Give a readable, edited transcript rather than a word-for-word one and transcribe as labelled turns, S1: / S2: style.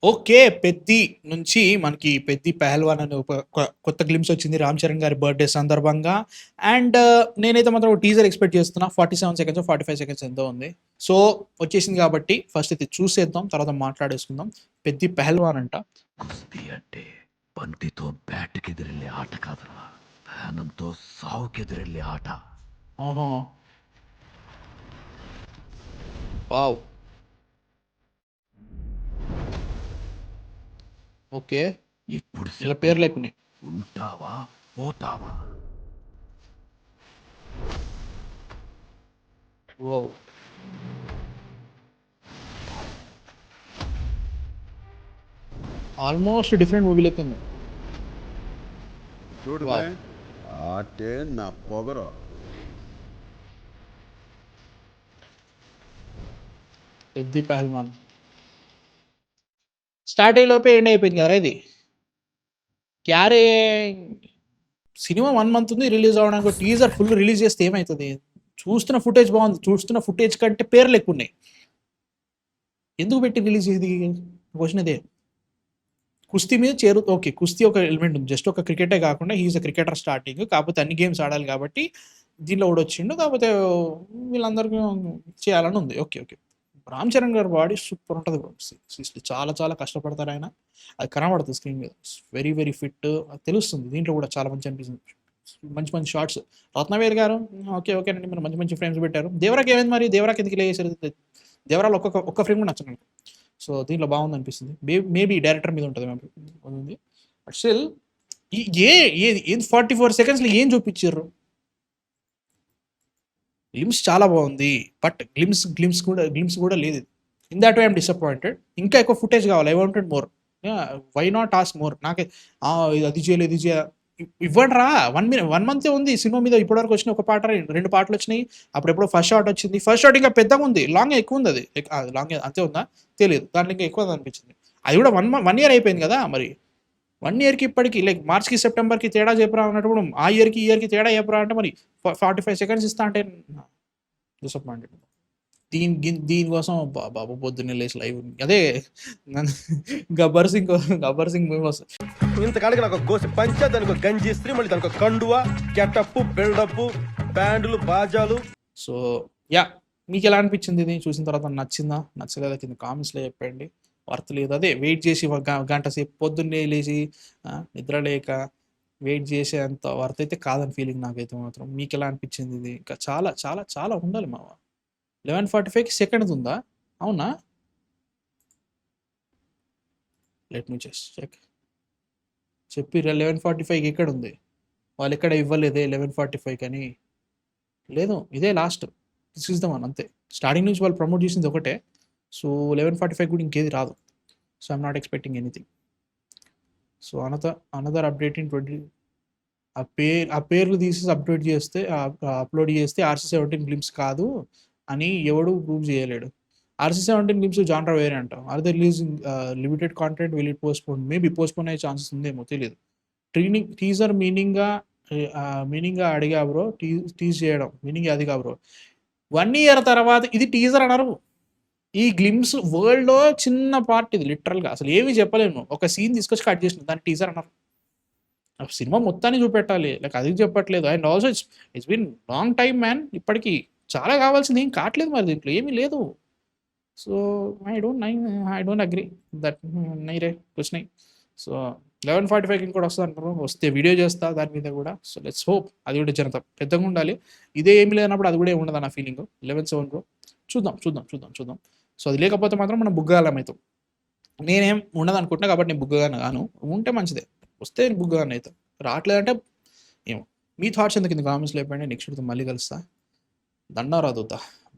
S1: Okay. 'Peddi' నుంచి మనకి 'పెద్ది పెహల్వాన్' అనే ఒక కొత్త గ్లింప్స్ వచ్చింది 'రామ్ చరణ్' గారి బర్త్‌డే సందర్భంగా. అండ్ నేనైతే మాత్రం ఒక టీజర్ ఎక్స్‌పెక్ట్ చేస్తున్నా. 47 సెకండ్సో, 45 సెకండ్స్ ఎంతో ఉంది. సో, వచ్చేసింది కాబట్టి ఫస్ట్ అయితే చూసేద్దాం. తర్వాత మాట్లాడేసుకుందాం. 'పెద్ది పెహల్వాన్' అంట.
S2: కుస్తీ అంటే బంతితో బ్యాట్‌కెదిరెళ్ళే ఆట కాదురా. బాణంతో సావుకెదిరెళ్ళే ఆట.
S1: ఓహో! వావ్! ఓకే.
S2: ఇప్పుడు
S1: ఇలా
S2: చెప్పు.
S1: పేర్లేకున్నాయి.
S2: ఉంటావా? పోతావా?
S1: వావ్! ఆల్‌మోస్ట్ డిఫరెంట్ మూవీ లెక్కుంది.
S3: చూడు బే
S1: వావ్!
S3: ఆటే నా పొగరు.
S1: 'పెద్ది పెహల్వాన్' స్టార్ట్ అయ్యే లోపే ఎండ్ అయిపోయింది కదరా ఇది. క్యారే సినిమా 1 మంత్ ఉంది రిలీజ్ అవ్వడానికి. టీజర్ ఫుల్ రిలీజ్ చేస్తే ఏమైతది? చూస్తున్న ఫుటేజ్ బాగుంది. చూస్తున్న ఫుటేజ్ కంటే పేర్లు ఎక్కువున్నాయి. ఎందుకు పెట్టి రిలీజ్ ఇది? క్వెషన్ ఇదే. కుస్తీ మీద ఓకే. కుస్తీ ఒక ఎలిమెంట్ ఉంది. జస్ట్ ఒక క్రికెటే కాకుండా he is a cricketer starting. కాకపోతే అన్ని గేమ్స్ ఆడాలి కాబట్టి దీనిలో ఓడొచ్చిండు. కాకపోతే వీళ్ళందరికీ చేయాలని ఉంది. ఓకే. ఓకే. రామ్ చరణ్ గారి బాడీ సూపర్ ఉంటది బ్రో. సీరియస్లీ చాలా చాలా కష్టపడతారాయన. అది కనబడుతుంది స్క్రీన్ మీద. వెరీ వెరీ ఫిట్ తెలుస్తుంది. దీంట్లో కూడా చాలా మంచి అనిపిస్తుంది. మంచి మంచి షాట్స్. రత్నవేల్ గారు ఓకే. ఓకేనండి. మీరు మంచి మంచి ఫ్రేమ్స్ పెట్టారు. దేవరాకి ఏమైంది మరి? దేవరాకి ఎందుకు ఇలా చేశారు? దేవరాలో ఒక్క ఫ్రేమ్ కూడా నచ్చలేదు. సో దీంట్లో బాగుందనిపిస్తుంది. మేబీ డైరెక్టర్ మీద ఉంటుంది ఉంది. బట్ స్టిల్ ఈ ఏ ఏది 44 సెకండ్స్‌లో ఏం చూపించారు? గ్లిమ్స్ చాలా బాగుంది. బట్ గ్లిమ్స్ కూడా లేదు. In that way I'm disappointed. ఇంకా ఎక్కువ ఫుటేజ్ కావాలి. I wanted more. Why not ask more? నాకే అది చేయలేదు, ఇది ఇవ్వండిరా. 1 మంతే ఉంది సినిమా మీద. ఇప్పటివరకు వచ్చిన ఒక పాట 2 పాటలు వచ్చినాయి. అప్పుడెప్పుడో ఫస్ట్ షాట్ వచ్చింది. ఫస్ట్ షాట్ ఇంకా పెద్దగా ఉంది. లాంగ్ ఎక్కువ ఉంది అది. లాంగ్ అంతే ఉందా? తెలియదు. దాంట్లో ఇంకా ఎక్కువ అనిపించింది. అది కూడా 1 ఇయర్ అయిపోయింది కదా మరి. 1 ఇయర్‌కి ఇప్పటికి లైక్ మార్చ్‌కి, సెప్టెంబర్‌కి తేడా చెప్పురా అన్నప్పుడు ఆ ఇయర్‌కి, ఈ ఇయర్‌కి తేడా చెప్పురా అంటే మరి 45 సెకండ్స్ ఇస్తా అంటే డిసప్పాయింటెడ్. దీనికోసం బాబు పొద్దున్నే లేచి లైవ్ అదే గబ్బర్ సింగ్ మూవీ వస్తుంది.
S4: ఇంతకాడికి నాకు గోసి పంచ, దానికి ఒక గంజి ఇస్త్రీ, మళ్ళీ దానికి ఒక కండువ, గెటప్, బిల్డప్, బ్యాండ్లు, బాజాలు.
S1: సో మీకు ఎలా అనిపించింది ఇది చూసిన తర్వాత? నచ్చిందా, నచ్చలేదా? కింద కామెంట్స్లో చెప్పండి. వర్త్ లేదు. అదే వెయిట్ చేసి ఒక గంట సేపు పొద్దున్నే లేచి నిద్ర లేక వెయిట్ చేసే అంత వర్త్ అయితే కాదని ఫీలింగ్ నాకైతే మాత్రం. మీకు ఎలా అనిపించింది ఇది? ఇంకా చాలా చాలా చాలా ఉండాలి మావ. 11:45కి సెకండ్ ఉందా? అవునా? Let me just check. చెప్పిర్రా 11:45కి ఎక్కడ ఉంది? వాళ్ళు ఎక్కడ ఇవ్వలేదే 11:45 అని. లేదు, ఇదే last. This is the one అంతే. స్టార్టింగ్ నుంచి వాళ్ళు ప్రమోట్ చేసింది ఒకటే. సో 11:45 కూడా ఇంకేది రాదు. So I'm not expecting anything. So another update in 20 ఆ పేర్లు తీసేసి అప్లోడ్ చేస్తే RC-17 గ్లింప్స్ కాదు అని ఎవడు ప్రూవ్ చేయలేడు. RC-17 గ్లింప్స్ జాన్రా వేరే అంటాం. Are they releasing limited content, will it postpone? Maybe postpone అయ్యే ఛాన్సెస్ ఉందేమో తెలీదు. టీజర్ మీనింగ్‌గా అడిగా బ్రో. టీజ్ చేయడం మీనింగ్ అది కాదు బ్రో. 1 ఇయర్ తర్వాత ఇది టీజర్ అనరు. ఈ గ్లిమ్స్ వరల్డ్‌లో చిన్న పార్ట్ ఇది లిటరల్‌గా. అసలు ఏమి చెప్పలేను. ఒక సీన్ తీసుకొచ్చి కట్ చేసిన దాన్ని టీజర్ అన్నారు. సినిమా మొత్తాన్ని చూపెట్టాలి. లైక్ అది చెప్పట్లేదు. And also it's been long time man. ఇప్పటికి చాలా కావాల్సింది ఏం కావట్లేదు మరి దీంట్లో ఏమీ లేదు. So I don't agree that. నై రే కుచ్ నై. సో 11:45కి ఇంకోటి వస్తుంది అంటారు. వస్తే వీడియో చేస్తా దాని మీద కూడా. సో లెట్స్ హోప్ అది కూడా జనత పెద్దగా ఉండాలి. ఇదే ఏమి లేనప్పుడు అది కూడా ఏమి ఉండదు నా ఫీలింగ్. 11/7 చూద్దాం. సో అది లేకపోతే మాత్రం మనం బుగ్గగాలం అవుతాం. నేనేం ఉండదు అనుకుంటున్నా కాబట్టి నేను బుగ్గగాను గాను. ఉంటే మంచిదే. వస్తే బుగ్గగాను అవుతాం. రావట్లేదంటే ఏమో. మీ థాట్స్ ఎందుకు కింద కామెంట్స్లో చెప్పండి. నెక్స్ట్ మళ్ళీ కలుస్తా. దండం రా దూత.